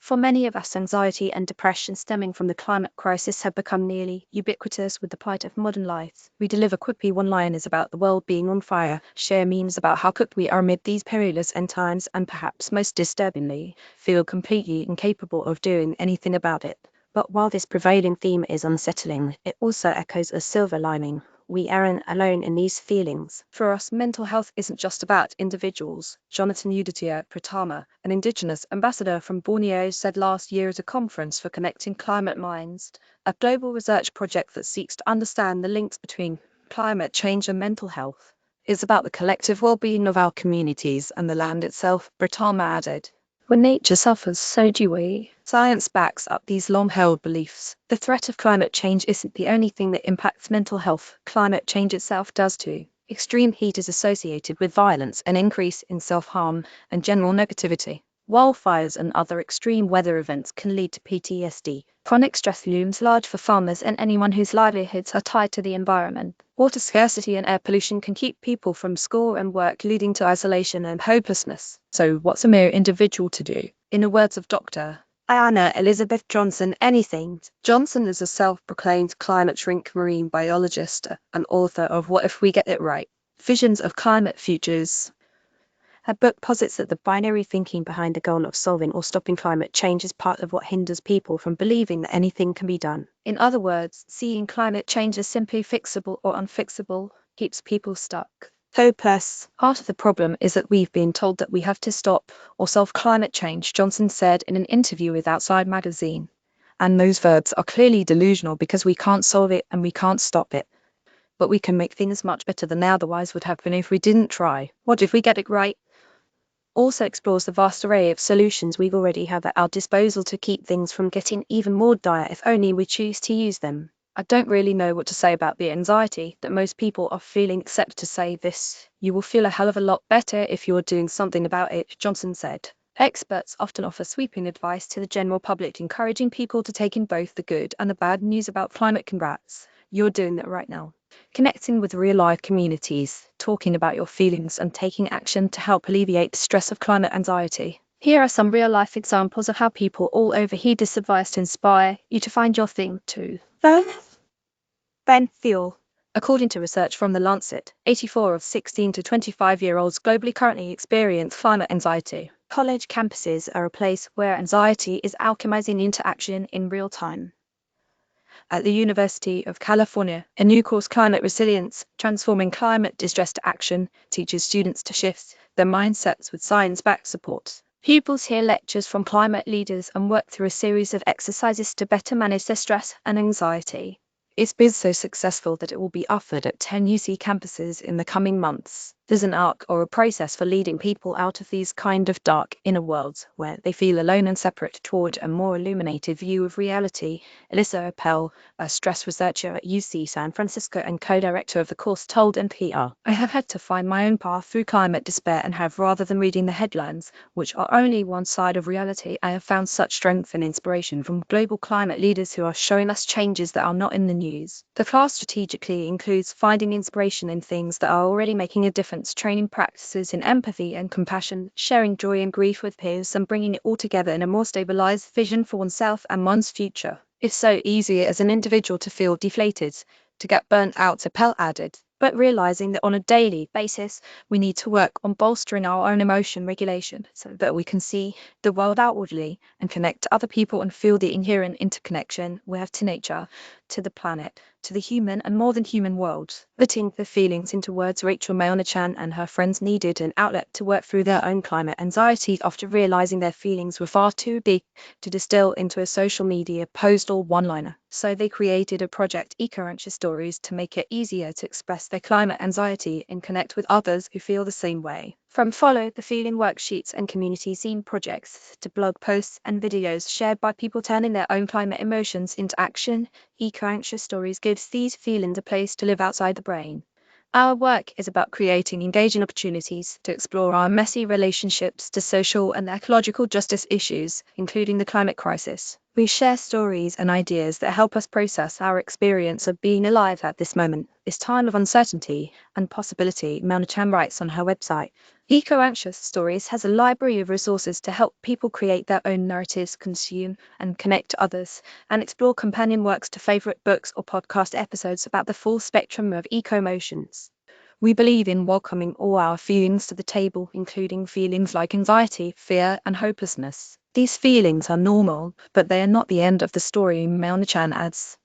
For many of us, anxiety and depression stemming from the climate crisis have become nearly ubiquitous with the plight of modern life. We deliver quippy one-liners about the world being on fire, share memes about how cooked we are amid these perilous end times, and perhaps most disturbingly, feel completely incapable of doing anything about it. But while this prevailing theme is unsettling, it also echoes a silver lining. We aren't alone in these feelings. For us, mental health isn't just about individuals. Jhonatan Yuditya Pratama, an Indigenous ambassador from Borneo, said last year at a conference for Connecting Climate Minds, a global research project that seeks to understand the links between climate change and mental health. It's about the collective well-being of our communities and the land itself, Pratama added. When nature suffers, so do we. Science backs up these long-held beliefs. The threat of climate change isn't the only thing that impacts mental health. Climate change itself does too. Extreme heat is associated with violence, an increase in self-harm, and general negativity. Wildfires and other extreme weather events can lead to PTSD. Chronic stress looms large for farmers and anyone whose livelihoods are tied to the environment. Water scarcity and air pollution can keep people from school and work, leading to isolation and hopelessness. So what's a mere individual to do? In the words of Dr. Anna Elizabeth Johnson, anything. Johnson is a self-proclaimed climate shrink marine biologist and author of What If We Get It Right? Visions of Climate Futures. Her book posits that the binary thinking behind the goal of solving or stopping climate change is part of what hinders people from believing that anything can be done. In other words, seeing climate change as simply fixable or unfixable keeps people stuck. Hopeless. Part of the problem is that we've been told that we have to stop or solve climate change, Johnson said in an interview with Outside magazine. And those verbs are clearly delusional because we can't solve it and we can't stop it. But we can make things much better than they otherwise would have been if we didn't try. What if we get it right? Also explores the vast array of solutions we already have at our disposal to keep things from getting even more dire if only we choose to use them. I don't really know what to say about the anxiety that most people are feeling except to say this: you will feel a hell of a lot better if you're doing something about it, Johnson said. Experts often offer sweeping advice to the general public, encouraging people to take in both the good and the bad news about climate. Congrats, you're doing that right now. Connecting with real-life communities, talking about your feelings and taking action to help alleviate the stress of climate anxiety. Here are some real-life examples of how people all over heed this advice to inspire you to find your thing too. Ben Thiel. According to research from The Lancet, 84 of 16 to 25-year-olds globally currently experience climate anxiety. College campuses are a place where anxiety is alchemizing into action in real time. At the University of California, a new course, Climate Resilience, Transforming Climate Distress to Action, teaches students to shift their mindsets with science-backed support. Pupils hear lectures from climate leaders and work through a series of exercises to better manage their stress and anxiety. It's been so successful that it will be offered at 10 UC campuses in the coming months. There's an arc or a process for leading people out of these kind of dark inner worlds where they feel alone and separate toward a more illuminated view of reality. Alyssa Appel, a stress researcher at UC San Francisco and co-director of the course, told NPR, "I have had to find my own path through climate despair and have, rather than reading the headlines, which are only one side of reality, I have found such strength and inspiration from global climate leaders who are showing us changes that are not in the news." The class strategically includes finding inspiration in things that are already making a difference, training practices in empathy and compassion, sharing joy and grief with peers, and bringing it all together in a more stabilized vision for oneself and one's future. It's so easy as an individual to feel deflated, to get burnt out, Appel added, but realizing that on a daily basis, we need to work on bolstering our own emotion regulation so that we can see the world outwardly and connect to other people and feel the inherent interconnection we have to nature, to the planet, to the human and more than human world. Putting the feelings into words, Rachel Maona-Chan and her friends needed an outlet to work through their own climate anxiety after realizing their feelings were far too big to distill into a social media post or one-liner. So they created a project, Eco-Anxious Stories, to make it easier to express their climate anxiety and connect with others who feel the same way. From Follow the Feeling worksheets and community scene projects to blog posts and videos shared by people turning their own climate emotions into action, Eco-Anxious Stories gives these feelings a place to live outside the brain. Our work is about creating engaging opportunities to explore our messy relationships to social and ecological justice issues, including the climate crisis. We share stories and ideas that help us process our experience of being alive at this moment. this time of uncertainty and possibility, Maunachan writes on her website. Eco-Anxious Stories has a library of resources to help people create their own narratives, consume and connect to others, and explore companion works to favorite books or podcast episodes about the full spectrum of eco-emotions. We believe in welcoming all our feelings to the table, including feelings like anxiety, fear, and hopelessness. These feelings are normal, but they are not the end of the story, Maunachan adds.